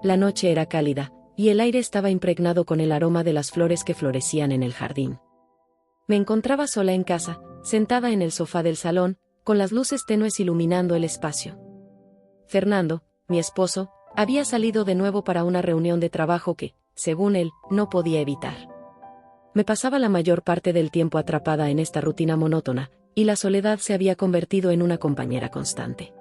La noche era cálida, y el aire estaba impregnado con el aroma de las flores que florecían en el jardín. Me encontraba sola en casa, sentada en el sofá del salón, con las luces tenues iluminando el espacio. Fernando, mi esposo, había salido de nuevo para una reunión de trabajo que, según él, no podía evitar. Me pasaba la mayor parte del tiempo atrapada en esta rutina monótona, y la soledad se había convertido en una compañera constante.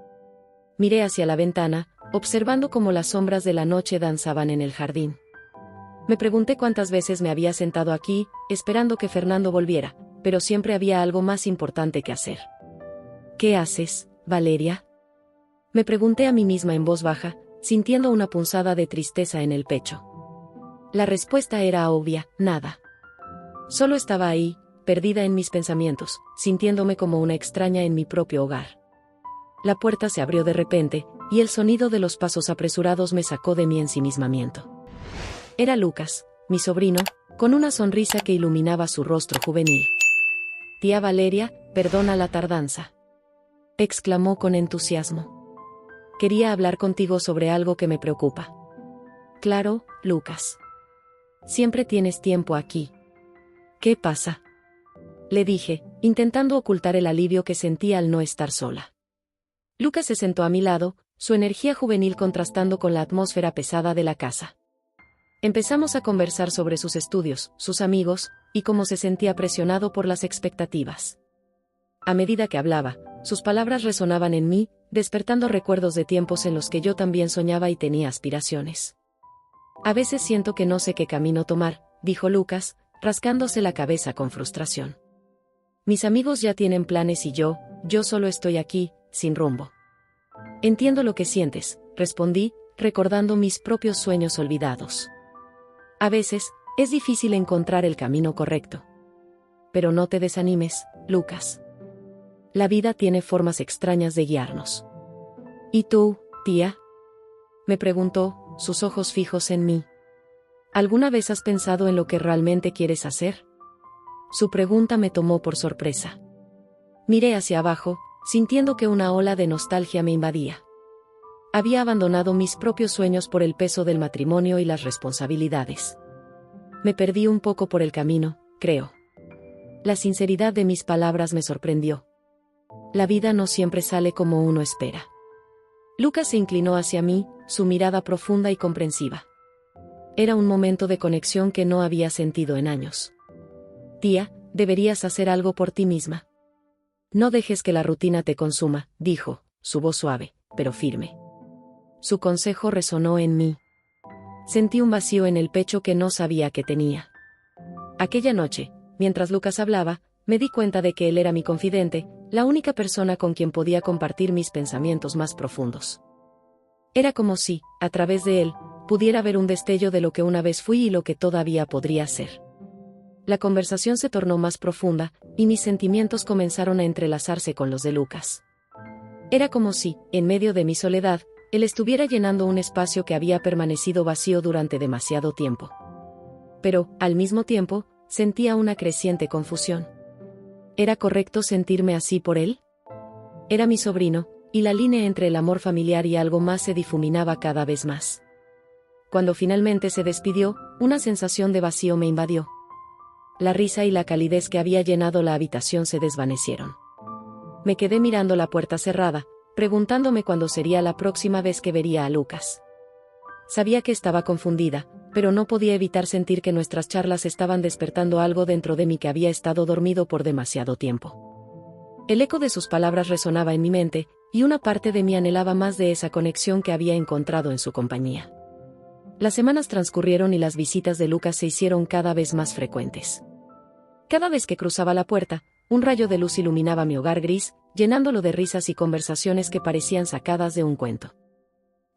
Miré hacia la ventana, observando cómo las sombras de la noche danzaban en el jardín. Me pregunté cuántas veces me había sentado aquí, esperando que Fernando volviera, pero siempre había algo más importante que hacer. ¿Qué haces, Valeria? Me pregunté a mí misma en voz baja, sintiendo una punzada de tristeza en el pecho. La respuesta era obvia: nada. Solo estaba ahí, perdida en mis pensamientos, sintiéndome como una extraña en mi propio hogar. La puerta se abrió de repente, y el sonido de los pasos apresurados me sacó de mi ensimismamiento. Era Lucas, mi sobrino, con una sonrisa que iluminaba su rostro juvenil. «Tía Valeria, perdona la tardanza», exclamó con entusiasmo. «Quería hablar contigo sobre algo que me preocupa». «Claro, Lucas. Siempre tienes tiempo aquí». «¿Qué pasa?», le dije, intentando ocultar el alivio que sentía al no estar sola. Lucas se sentó a mi lado, su energía juvenil contrastando con la atmósfera pesada de la casa. Empezamos a conversar sobre sus estudios, sus amigos, y cómo se sentía presionado por las expectativas. A medida que hablaba, sus palabras resonaban en mí, despertando recuerdos de tiempos en los que yo también soñaba y tenía aspiraciones. «A veces siento que no sé qué camino tomar», dijo Lucas, rascándose la cabeza con frustración. «Mis amigos ya tienen planes y yo solo estoy aquí, sin rumbo». «Entiendo lo que sientes», respondí, recordando mis propios sueños olvidados. «A veces, es difícil encontrar el camino correcto. Pero no te desanimes, Lucas. La vida tiene formas extrañas de guiarnos». «¿Y tú, tía?», me preguntó, sus ojos fijos en mí. «¿Alguna vez has pensado en lo que realmente quieres hacer?». Su pregunta me tomó por sorpresa. Miré hacia abajo, sintiendo que una ola de nostalgia me invadía. Había abandonado mis propios sueños por el peso del matrimonio y las responsabilidades. Me perdí un poco por el camino, creo. La sinceridad de mis palabras me sorprendió. La vida no siempre sale como uno espera. Lucas se inclinó hacia mí, su mirada profunda y comprensiva. Era un momento de conexión que no había sentido en años. «Tía, deberías hacer algo por ti misma. No dejes que la rutina te consuma», dijo, su voz suave, pero firme. Su consejo resonó en mí. Sentí un vacío en el pecho que no sabía que tenía. Aquella noche, mientras Lucas hablaba, me di cuenta de que él era mi confidente, la única persona con quien podía compartir mis pensamientos más profundos. Era como si, a través de él, pudiera ver un destello de lo que una vez fui y lo que todavía podría ser. La conversación se tornó más profunda, y mis sentimientos comenzaron a entrelazarse con los de Lucas. Era como si, en medio de mi soledad, él estuviera llenando un espacio que había permanecido vacío durante demasiado tiempo. Pero, al mismo tiempo, sentía una creciente confusión. ¿Era correcto sentirme así por él? Era mi sobrino, y la línea entre el amor familiar y algo más se difuminaba cada vez más. Cuando finalmente se despidió, una sensación de vacío me invadió. La risa y la calidez que había llenado la habitación se desvanecieron. Me quedé mirando la puerta cerrada, preguntándome cuándo sería la próxima vez que vería a Lucas. Sabía que estaba confundida, pero no podía evitar sentir que nuestras charlas estaban despertando algo dentro de mí que había estado dormido por demasiado tiempo. El eco de sus palabras resonaba en mi mente, y una parte de mí anhelaba más de esa conexión que había encontrado en su compañía. Las semanas transcurrieron y las visitas de Lucas se hicieron cada vez más frecuentes. Cada vez que cruzaba la puerta, un rayo de luz iluminaba mi hogar gris, llenándolo de risas y conversaciones que parecían sacadas de un cuento.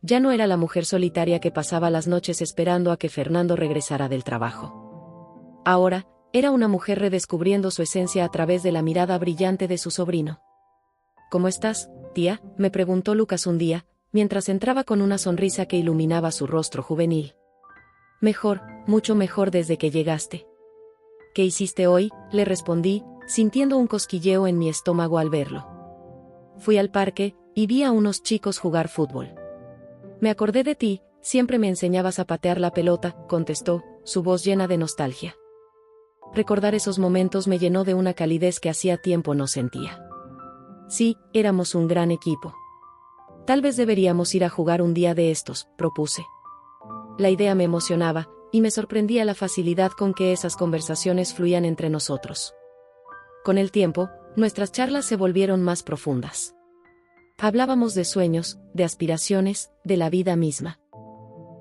Ya no era la mujer solitaria que pasaba las noches esperando a que Fernando regresara del trabajo. Ahora, era una mujer redescubriendo su esencia a través de la mirada brillante de su sobrino. «¿Cómo estás, tía?», me preguntó Lucas un día, mientras entraba con una sonrisa que iluminaba su rostro juvenil. «Mejor, mucho mejor desde que llegaste». «¿Qué hiciste hoy?», le respondí, sintiendo un cosquilleo en mi estómago al verlo. «Fui al parque, y vi a unos chicos jugar fútbol. Me acordé de ti, siempre me enseñabas a patear la pelota, contestó, su voz llena de nostalgia. Recordar esos momentos me llenó de una calidez que hacía tiempo no sentía. Sí, éramos un gran equipo. Tal vez deberíamos ir a jugar un día de estos, propuse. La idea me emocionaba, y me sorprendía la facilidad con que esas conversaciones fluían entre nosotros. Con el tiempo, nuestras charlas se volvieron más profundas. Hablábamos de sueños, de aspiraciones, de la vida misma.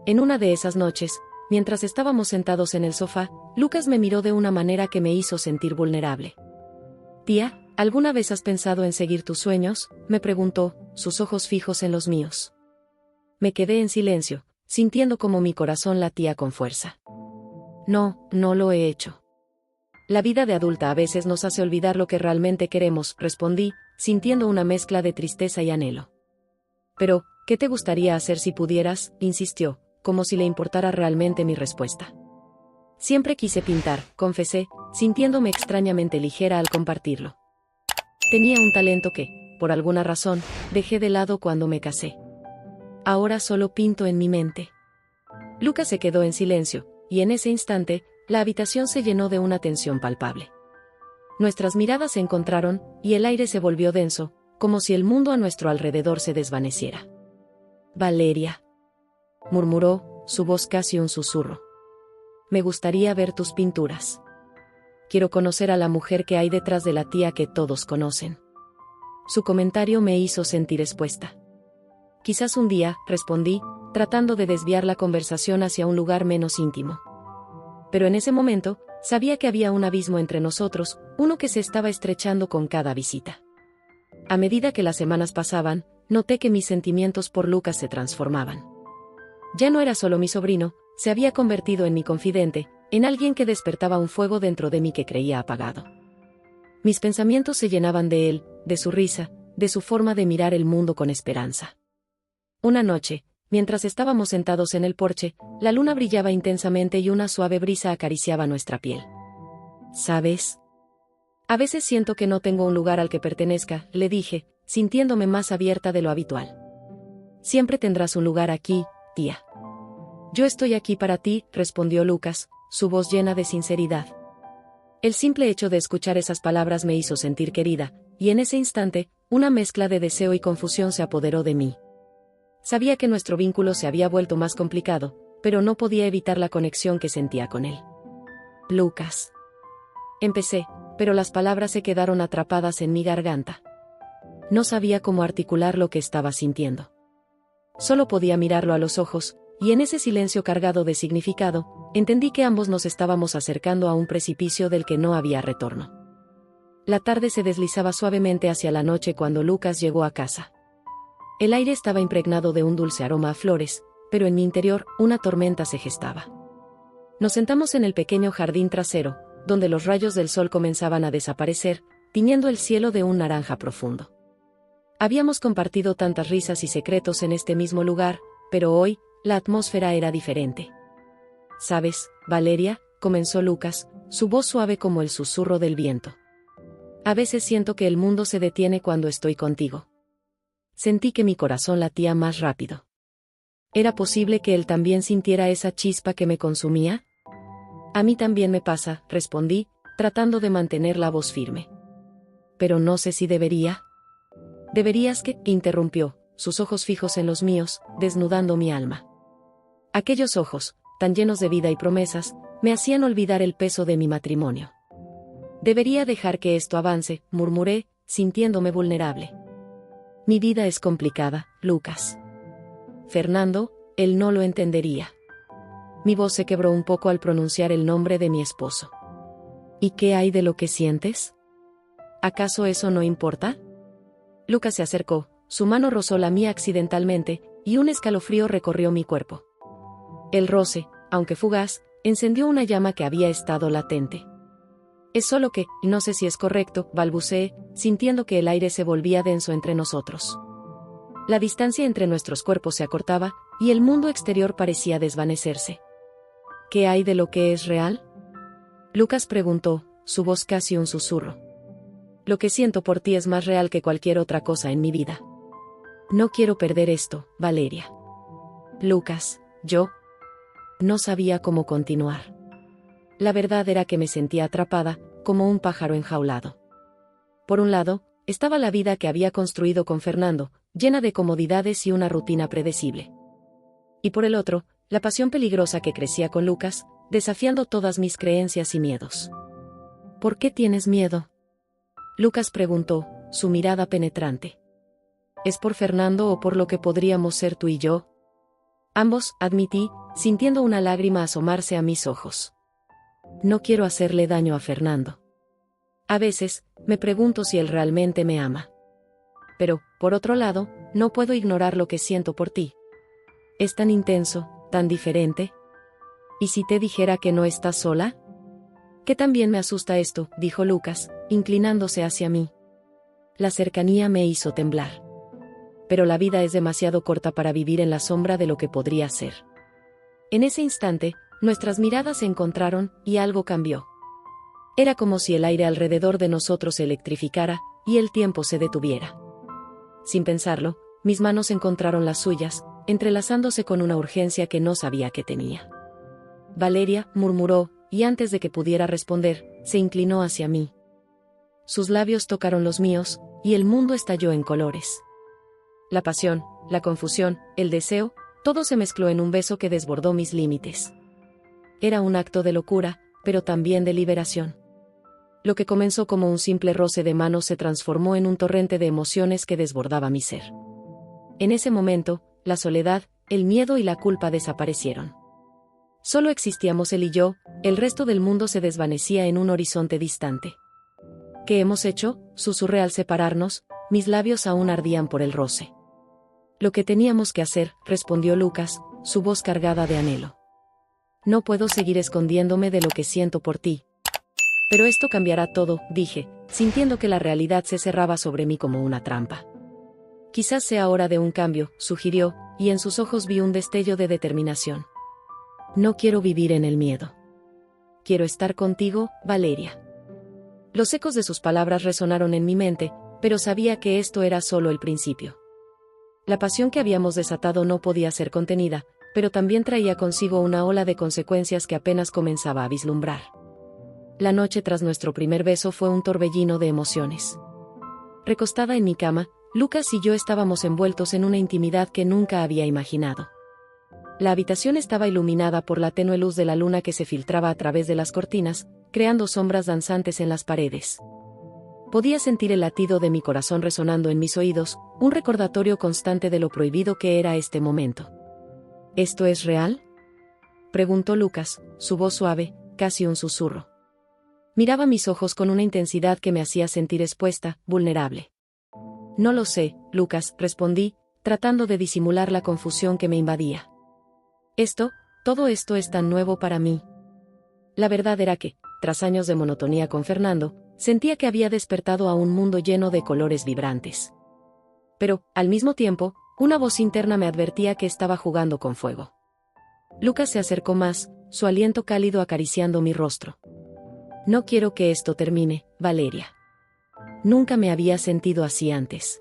En una de esas noches, mientras estábamos sentados en el sofá, Lucas me miró de una manera que me hizo sentir vulnerable. Tía, ¿alguna vez has pensado en seguir tus sueños?, me preguntó, sus ojos fijos en los míos. Me quedé en silencio, sintiendo como mi corazón latía con fuerza. No, no lo he hecho. La vida de adulta a veces nos hace olvidar lo que realmente queremos, respondí, sintiendo una mezcla de tristeza y anhelo. Pero, ¿qué te gustaría hacer si pudieras?, insistió, como si le importara realmente mi respuesta. Siempre quise pintar, confesé, sintiéndome extrañamente ligera al compartirlo. Tenía un talento que, por alguna razón, dejé de lado cuando me casé. Ahora solo pinto en mi mente. Lucas se quedó en silencio, y en ese instante, la habitación se llenó de una tensión palpable. Nuestras miradas se encontraron, y el aire se volvió denso, como si el mundo a nuestro alrededor se desvaneciera. Valeria, murmuró, su voz casi un susurro. Me gustaría ver tus pinturas. Quiero conocer a la mujer que hay detrás de la tía que todos conocen. Su comentario me hizo sentir expuesta. Quizás un día, respondí, tratando de desviar la conversación hacia un lugar menos íntimo. Pero en ese momento, sabía que había un abismo entre nosotros, uno que se estaba estrechando con cada visita. A medida que las semanas pasaban, noté que mis sentimientos por Lucas se transformaban. Ya no era solo mi sobrino, se había convertido en mi confidente, en alguien que despertaba un fuego dentro de mí que creía apagado. Mis pensamientos se llenaban de él, de su risa, de su forma de mirar el mundo con esperanza. Una noche, mientras estábamos sentados en el porche, la luna brillaba intensamente y una suave brisa acariciaba nuestra piel. ¿Sabes? A veces siento que no tengo un lugar al que pertenezca, le dije, sintiéndome más abierta de lo habitual. Siempre tendrás un lugar aquí, tía. Yo estoy aquí para ti, respondió Lucas, su voz llena de sinceridad. El simple hecho de escuchar esas palabras me hizo sentir querida, y en ese instante, una mezcla de deseo y confusión se apoderó de mí. Sabía que nuestro vínculo se había vuelto más complicado, pero no podía evitar la conexión que sentía con él. Lucas. Empecé, pero las palabras se quedaron atrapadas en mi garganta. No sabía cómo articular lo que estaba sintiendo. Solo podía mirarlo a los ojos, y en ese silencio cargado de significado, entendí que ambos nos estábamos acercando a un precipicio del que no había retorno. La tarde se deslizaba suavemente hacia la noche cuando Lucas llegó a casa. El aire estaba impregnado de un dulce aroma a flores, pero en mi interior, una tormenta se gestaba. Nos sentamos en el pequeño jardín trasero, donde los rayos del sol comenzaban a desaparecer, tiñendo el cielo de un naranja profundo. Habíamos compartido tantas risas y secretos en este mismo lugar, pero hoy, la atmósfera era diferente. ¿Sabes, Valeria?, comenzó Lucas, su voz suave como el susurro del viento. A veces siento que el mundo se detiene cuando estoy contigo. Sentí que mi corazón latía más rápido. ¿Era posible que él también sintiera esa chispa que me consumía? A mí también me pasa, respondí, tratando de mantener la voz firme. Pero no sé si debería. Deberías que, interrumpió, sus ojos fijos en los míos, desnudando mi alma. Aquellos ojos, tan llenos de vida y promesas, me hacían olvidar el peso de mi matrimonio. Debería dejar que esto avance, murmuré, sintiéndome vulnerable. Mi vida es complicada, Lucas. Fernando, él no lo entendería. Mi voz se quebró un poco al pronunciar el nombre de mi esposo. ¿Y qué hay de lo que sientes? ¿Acaso eso no importa? Lucas se acercó, su mano rozó la mía accidentalmente, y un escalofrío recorrió mi cuerpo. El roce, aunque fugaz, encendió una llama que había estado latente. Es solo que, no sé si es correcto, balbuceé, sintiendo que el aire se volvía denso entre nosotros. La distancia entre nuestros cuerpos se acortaba, y el mundo exterior parecía desvanecerse. ¿Qué hay de lo que es real? Lucas preguntó, su voz casi un susurro. Lo que siento por ti es más real que cualquier otra cosa en mi vida. No quiero perder esto, Valeria. Lucas, Yo no sabía cómo continuar. La verdad era que me sentía atrapada, como un pájaro enjaulado. Por un lado, estaba la vida que había construido con Fernando, llena de comodidades y una rutina predecible. Y por el otro, la pasión peligrosa que crecía con Lucas, desafiando todas mis creencias y miedos. ¿Por qué tienes miedo?, Lucas preguntó, su mirada penetrante. ¿Es por Fernando o por lo que podríamos ser tú y yo? Ambos, admití, sintiendo una lágrima asomarse a mis ojos. No quiero hacerle daño a Fernando. A veces, me pregunto si él realmente me ama. Pero, por otro lado, no puedo ignorar lo que siento por ti. Es tan intenso, tan diferente. ¿Y si te dijera que no estás sola? Que también me asusta esto, dijo Lucas, inclinándose hacia mí. La cercanía me hizo temblar. Pero la vida es demasiado corta para vivir en la sombra de lo que podría ser. En ese instante, nuestras miradas se encontraron, y algo cambió. Era como si el aire alrededor de nosotros se electrificara, y el tiempo se detuviera. Sin pensarlo, mis manos encontraron las suyas, entrelazándose con una urgencia que no sabía que tenía. Valeria, murmuró, y antes de que pudiera responder, se inclinó hacia mí. Sus labios tocaron los míos, y el mundo estalló en colores. La pasión, la confusión, el deseo, todo se mezcló en un beso que desbordó mis límites. Era un acto de locura, pero también de liberación. Lo que comenzó como un simple roce de manos se transformó en un torrente de emociones que desbordaba mi ser. En ese momento, la soledad, el miedo y la culpa desaparecieron. Solo existíamos él y yo, el resto del mundo se desvanecía en un horizonte distante. ¿Qué hemos hecho?, susurré al separarnos, mis labios aún ardían por el roce. Lo que teníamos que hacer, respondió Lucas, su voz cargada de anhelo. No puedo seguir escondiéndome de lo que siento por ti. Pero esto cambiará todo, dije, sintiendo que la realidad se cerraba sobre mí como una trampa. Quizás sea hora de un cambio, sugirió, y en sus ojos vi un destello de determinación. No quiero vivir en el miedo. Quiero estar contigo, Valeria. Los ecos de sus palabras resonaron en mi mente, pero sabía que esto era solo el principio. La pasión que habíamos desatado no podía ser contenida, pero también traía consigo una ola de consecuencias que apenas comenzaba a vislumbrar. La noche tras nuestro primer beso fue un torbellino de emociones. Recostada en mi cama, Lucas y yo estábamos envueltos en una intimidad que nunca había imaginado. La habitación estaba iluminada por la tenue luz de la luna que se filtraba a través de las cortinas, creando sombras danzantes en las paredes. Podía sentir el latido de mi corazón resonando en mis oídos, un recordatorio constante de lo prohibido que era este momento. ¿Esto es real?, preguntó Lucas, su voz suave, casi un susurro. Miraba mis ojos con una intensidad que me hacía sentir expuesta, vulnerable. No lo sé, Lucas, respondí, tratando de disimular la confusión que me invadía. Todo esto es tan nuevo para mí. La verdad era que, tras años de monotonía con Fernando, sentía que había despertado a un mundo lleno de colores vibrantes. Pero, al mismo tiempo, una voz interna me advertía que estaba jugando con fuego. Lucas se acercó más, su aliento cálido acariciando mi rostro. No quiero que esto termine, Valeria. Nunca me había sentido así antes.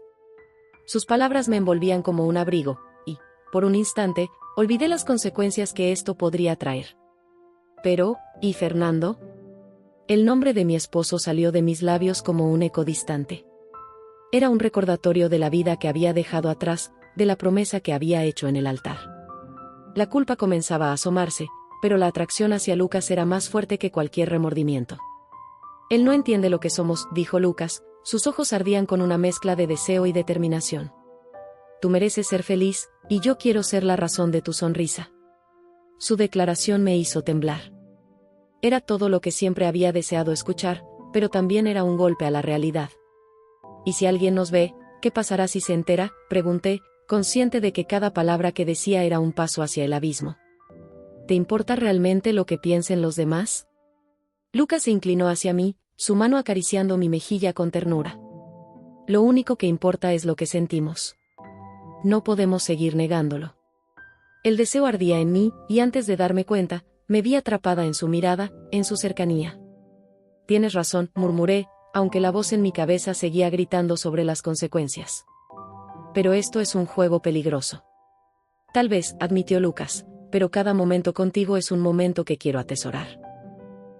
Sus palabras me envolvían como un abrigo, y, por un instante, olvidé las consecuencias que esto podría traer. Pero, ¿y Fernando? El nombre de mi esposo salió de mis labios como un eco distante. Era un recordatorio de la vida que había dejado atrás, de la promesa que había hecho en el altar. La culpa comenzaba a asomarse, pero la atracción hacia Lucas era más fuerte que cualquier remordimiento. Él no entiende lo que somos, dijo Lucas, sus ojos ardían con una mezcla de deseo y determinación. Tú mereces ser feliz, y yo quiero ser la razón de tu sonrisa. Su declaración me hizo temblar. Era todo lo que siempre había deseado escuchar, pero también era un golpe a la realidad. ¿Y si alguien nos ve, qué pasará si se entera?, pregunté, consciente de que cada palabra que decía era un paso hacia el abismo. ¿Te importa realmente lo que piensen los demás? Lucas se inclinó hacia mí, su mano acariciando mi mejilla con ternura. Lo único que importa es lo que sentimos. No podemos seguir negándolo. El deseo ardía en mí, y antes de darme cuenta, me vi atrapada en su mirada, en su cercanía. Tienes razón, murmuré, aunque la voz en mi cabeza seguía gritando sobre las consecuencias. Pero esto es un juego peligroso. Tal vez, admitió Lucas, pero cada momento contigo es un momento que quiero atesorar.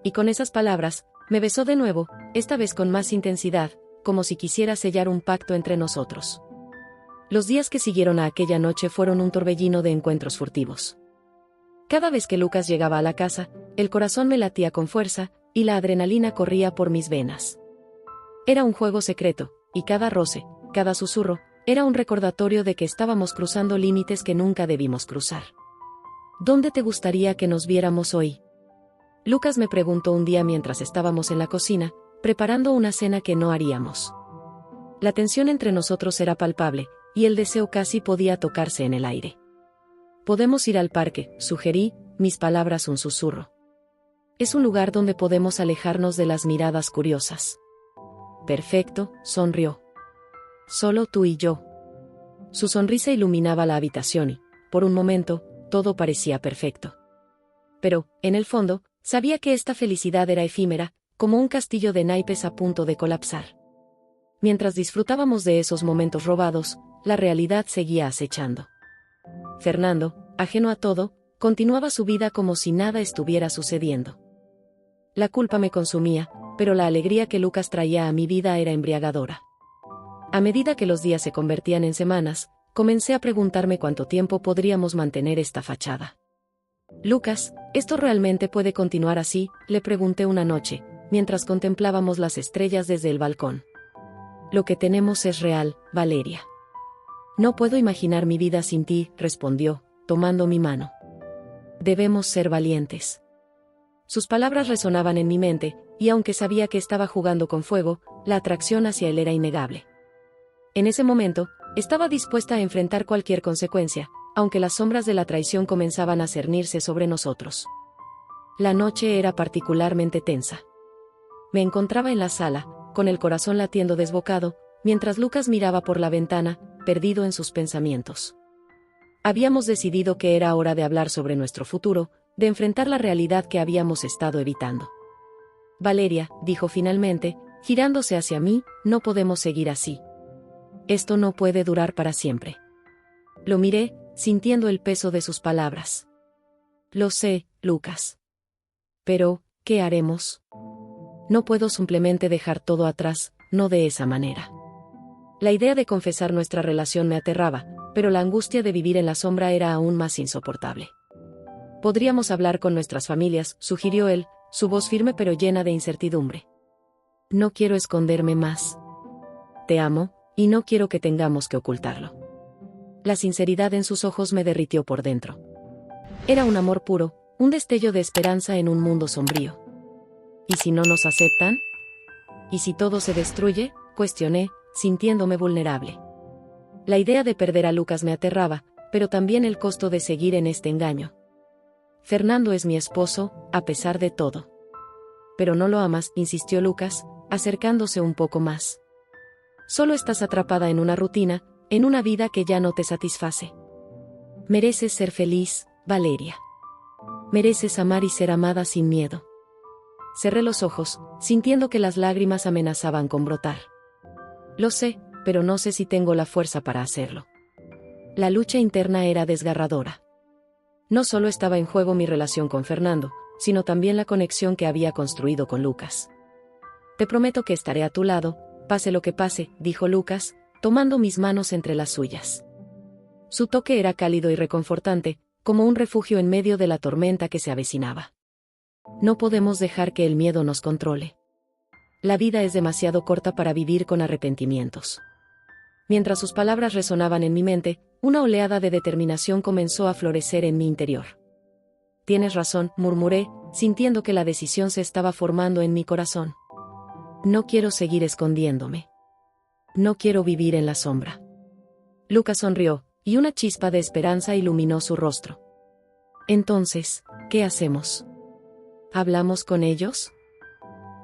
Y con esas palabras, me besó de nuevo, esta vez con más intensidad, como si quisiera sellar un pacto entre nosotros. Los días que siguieron a aquella noche fueron un torbellino de encuentros furtivos. Cada vez que Lucas llegaba a la casa, el corazón me latía con fuerza, y la adrenalina corría por mis venas. Era un juego secreto, y cada roce, cada susurro, era un recordatorio de que estábamos cruzando límites que nunca debimos cruzar. ¿Dónde te gustaría que nos viéramos hoy? Lucas me preguntó un día mientras estábamos en la cocina, preparando una cena que no haríamos. La tensión entre nosotros era palpable, y el deseo casi podía tocarse en el aire. Podemos ir al parque, sugerí, mis palabras un susurro. Es un lugar donde podemos alejarnos de las miradas curiosas. Perfecto, sonrió. Solo tú y yo. Su sonrisa iluminaba la habitación y, por un momento, todo parecía perfecto. Pero, en el fondo, sabía que esta felicidad era efímera, como un castillo de naipes a punto de colapsar. Mientras disfrutábamos de esos momentos robados, la realidad seguía acechando. Fernando, ajeno a todo, continuaba su vida como si nada estuviera sucediendo. La culpa me consumía, pero la alegría que Lucas traía a mi vida era embriagadora. A medida que los días se convertían en semanas, comencé a preguntarme cuánto tiempo podríamos mantener esta fachada. Lucas, ¿esto realmente puede continuar así?, le pregunté una noche, mientras contemplábamos las estrellas desde el balcón. Lo que tenemos es real, Valeria. No puedo imaginar mi vida sin ti, respondió, tomando mi mano. Debemos ser valientes. Sus palabras resonaban en mi mente, y aunque sabía que estaba jugando con fuego, la atracción hacia él era innegable. En ese momento, estaba dispuesta a enfrentar cualquier consecuencia, aunque las sombras de la traición comenzaban a cernirse sobre nosotros. La noche era particularmente tensa. Me encontraba en la sala, con el corazón latiendo desbocado, mientras Lucas miraba por la ventana, perdido en sus pensamientos. Habíamos decidido que era hora de hablar sobre nuestro futuro, de enfrentar la realidad que habíamos estado evitando. Valeria, dijo finalmente, girándose hacia mí, no podemos seguir así. Esto no puede durar para siempre. Lo miré, sintiendo el peso de sus palabras. Lo sé, Lucas. Pero, ¿qué haremos? No puedo simplemente dejar todo atrás, no de esa manera. La idea de confesar nuestra relación me aterraba, pero la angustia de vivir en la sombra era aún más insoportable. Podríamos hablar con nuestras familias, sugirió él, su voz firme pero llena de incertidumbre. No quiero esconderme más. Te amo, y no quiero que tengamos que ocultarlo. La sinceridad en sus ojos me derritió por dentro. Era un amor puro, un destello de esperanza en un mundo sombrío. ¿Y si no nos aceptan? ¿Y si todo se destruye?, cuestioné, sintiéndome vulnerable. La idea de perder a Lucas me aterraba, pero también el costo de seguir en este engaño. Fernando es mi esposo, a pesar de todo. Pero no lo amas, insistió Lucas, acercándose un poco más. Solo estás atrapada en una rutina, en una vida que ya no te satisface. Mereces ser feliz, Valeria. Mereces amar y ser amada sin miedo. Cerré los ojos, sintiendo que las lágrimas amenazaban con brotar. Lo sé, pero no sé si tengo la fuerza para hacerlo. La lucha interna era desgarradora. No solo estaba en juego mi relación con Fernando, sino también la conexión que había construido con Lucas. Te prometo que estaré a tu lado, pase lo que pase, dijo Lucas, tomando mis manos entre las suyas. Su toque era cálido y reconfortante, como un refugio en medio de la tormenta que se avecinaba. No podemos dejar que el miedo nos controle. La vida es demasiado corta para vivir con arrepentimientos. Mientras sus palabras resonaban en mi mente, una oleada de determinación comenzó a florecer en mi interior. Tienes razón, murmuré, sintiendo que la decisión se estaba formando en mi corazón. No quiero seguir escondiéndome. No quiero vivir en la sombra. Lucas sonrió, y una chispa de esperanza iluminó su rostro. Entonces, ¿qué hacemos? ¿Hablamos con ellos?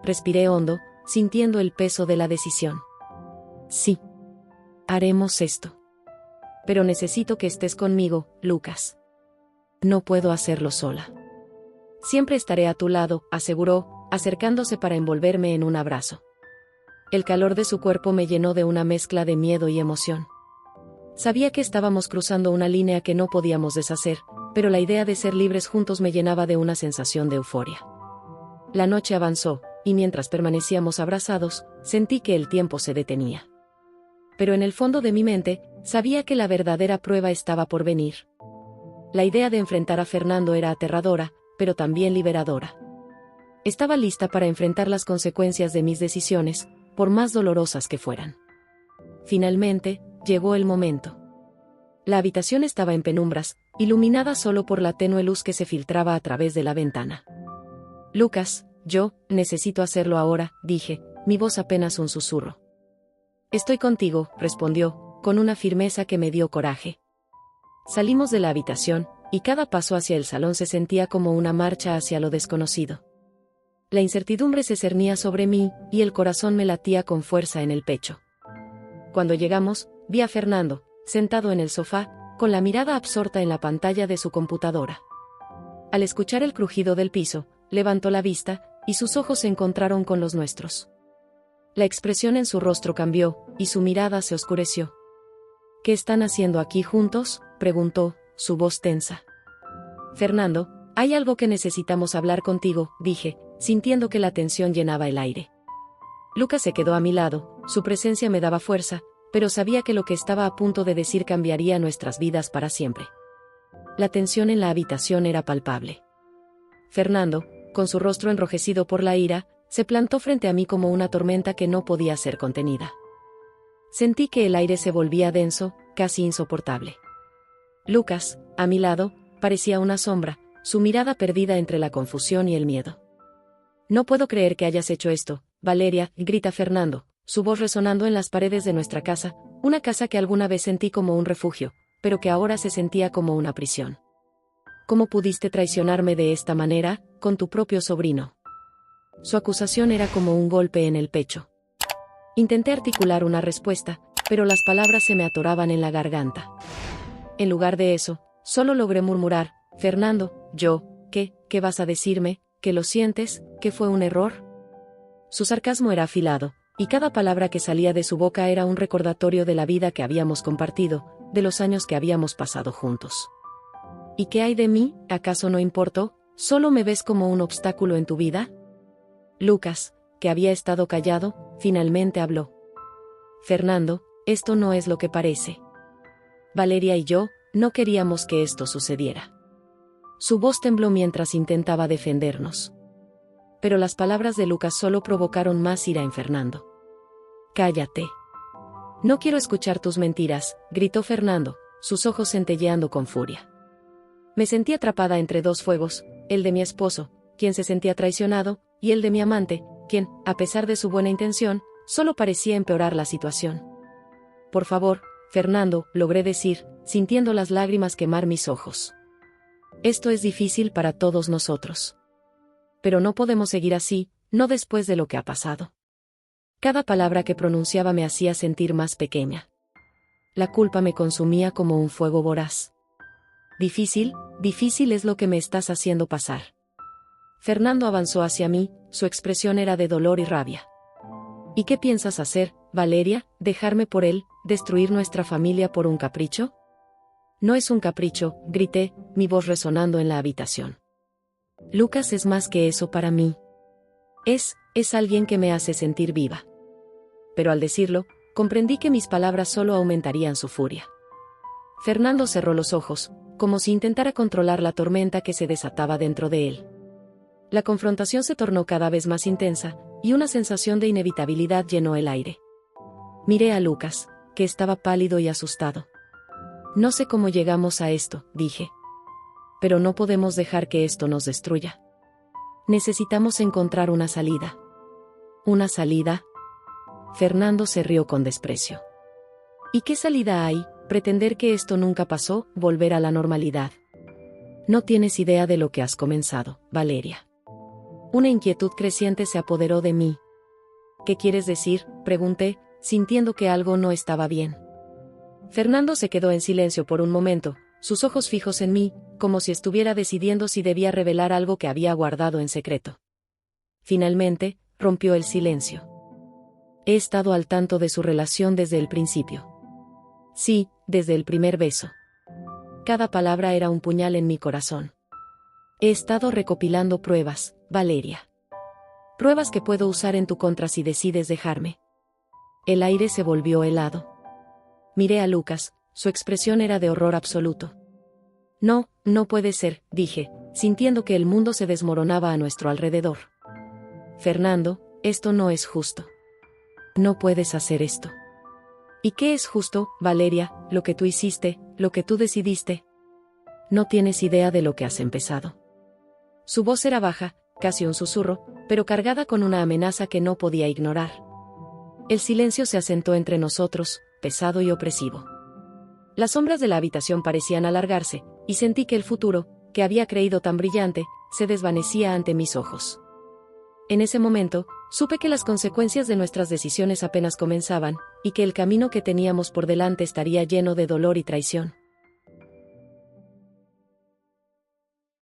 Respiré hondo, sintiendo el peso de la decisión. Sí. Haremos esto. Pero necesito que estés conmigo, Lucas. No puedo hacerlo sola. Siempre estaré a tu lado, aseguró, acercándose para envolverme en un abrazo. El calor de su cuerpo me llenó de una mezcla de miedo y emoción. Sabía que estábamos cruzando una línea que no podíamos deshacer, pero la idea de ser libres juntos me llenaba de una sensación de euforia. La noche avanzó, y mientras permanecíamos abrazados, sentí que el tiempo se detenía. Pero en el fondo de mi mente, sabía que la verdadera prueba estaba por venir. La idea de enfrentar a Fernando era aterradora, pero también liberadora. Estaba lista para enfrentar las consecuencias de mis decisiones, por más dolorosas que fueran. Finalmente, llegó el momento. La habitación estaba en penumbras, iluminada solo por la tenue luz que se filtraba a través de la ventana. Lucas, yo, necesito hacerlo ahora, dije, mi voz apenas un susurro. Estoy contigo, respondió, con una firmeza que me dio coraje. Salimos de la habitación, y cada paso hacia el salón se sentía como una marcha hacia lo desconocido. La incertidumbre se cernía sobre mí, y el corazón me latía con fuerza en el pecho. Cuando llegamos, vi a Fernando, sentado en el sofá, con la mirada absorta en la pantalla de su computadora. Al escuchar el crujido del piso, levantó la vista, y sus ojos se encontraron con los nuestros. La expresión en su rostro cambió, y su mirada se oscureció. ¿Qué están haciendo aquí juntos?, preguntó, su voz tensa. Fernando, hay algo que necesitamos hablar contigo, dije, sintiendo que la tensión llenaba el aire. Lucas se quedó a mi lado, su presencia me daba fuerza, pero sabía que lo que estaba a punto de decir cambiaría nuestras vidas para siempre. La tensión en la habitación era palpable. Fernando, con su rostro enrojecido por la ira, se plantó frente a mí como una tormenta que no podía ser contenida. Sentí que el aire se volvía denso, casi insoportable. Lucas, a mi lado, parecía una sombra, su mirada perdida entre la confusión y el miedo. No puedo creer que hayas hecho esto, Valeria, grita Fernando, su voz resonando en las paredes de nuestra casa, una casa que alguna vez sentí como un refugio, pero que ahora se sentía como una prisión. ¿Cómo pudiste traicionarme de esta manera, con tu propio sobrino? Su acusación era como un golpe en el pecho. Intenté articular una respuesta, pero las palabras se me atoraban en la garganta. En lugar de eso, solo logré murmurar, Fernando, ¿qué vas a decirme? ¿Que lo sientes? ¿Que fue un error? Su sarcasmo era afilado, y cada palabra que salía de su boca era un recordatorio de la vida que habíamos compartido, de los años que habíamos pasado juntos. ¿Y qué hay de mí? ¿Acaso no importó? ¿Solo me ves como un obstáculo en tu vida? Lucas, que había estado callado, finalmente habló. Fernando, esto no es lo que parece. Valeria y yo, no queríamos que esto sucediera. Su voz tembló mientras intentaba defendernos. Pero las palabras de Lucas solo provocaron más ira en Fernando. Cállate. No quiero escuchar tus mentiras, gritó Fernando, sus ojos centelleando con furia. Me sentí atrapada entre dos fuegos, el de mi esposo, quien se sentía traicionado, y el de mi amante, quien, a pesar de su buena intención, solo parecía empeorar la situación. Por favor, Fernando, logré decir, sintiendo las lágrimas quemar mis ojos. Esto es difícil para todos nosotros. Pero no podemos seguir así, no después de lo que ha pasado. Cada palabra que pronunciaba me hacía sentir más pequeña. La culpa me consumía como un fuego voraz. Difícil es lo que me estás haciendo pasar. Fernando avanzó hacia mí, su expresión era de dolor y rabia. ¿Y qué piensas hacer, Valeria? ¿Dejarme por él, destruir nuestra familia por un capricho? No es un capricho, grité, mi voz resonando en la habitación. Lucas es más que eso para mí. Es alguien que me hace sentir viva. Pero al decirlo, comprendí que mis palabras solo aumentarían su furia. Fernando cerró los ojos, como si intentara controlar la tormenta que se desataba dentro de él. La confrontación se tornó cada vez más intensa, y una sensación de inevitabilidad llenó el aire. Miré a Lucas, que estaba pálido y asustado. No sé cómo llegamos a esto, dije. Pero no podemos dejar que esto nos destruya. Necesitamos encontrar una salida. ¿Una salida? Fernando se rió con desprecio. ¿Y qué salida hay? ¿Pretender que esto nunca pasó, volver a la normalidad? No tienes idea de lo que has comenzado, Valeria. Una inquietud creciente se apoderó de mí. ¿Qué quieres decir?, pregunté, sintiendo que algo no estaba bien. Fernando se quedó en silencio por un momento, sus ojos fijos en mí, como si estuviera decidiendo si debía revelar algo que había guardado en secreto. Finalmente, rompió el silencio. He estado al tanto de su relación desde el principio. Sí, desde el primer beso. cada palabra era un puñal en mi corazón. He estado recopilando pruebas, Valeria. Pruebas que puedo usar en tu contra si decides dejarme. El aire se volvió helado. Miré a Lucas, su expresión era de horror absoluto. No, no puede ser, dije, sintiendo que el mundo se desmoronaba a nuestro alrededor. Fernando, esto no es justo. No puedes hacer esto. ¿Y qué es justo, Valeria, lo que tú hiciste, lo que tú decidiste? No tienes idea de lo que has empezado. Su voz era baja, casi un susurro, pero cargada con una amenaza que no podía ignorar. El silencio se asentó entre nosotros, pesado y opresivo. Las sombras de la habitación parecían alargarse, y sentí que el futuro, que había creído tan brillante, se desvanecía ante mis ojos. En ese momento, supe que las consecuencias de nuestras decisiones apenas comenzaban, y que el camino que teníamos por delante estaría lleno de dolor y traición.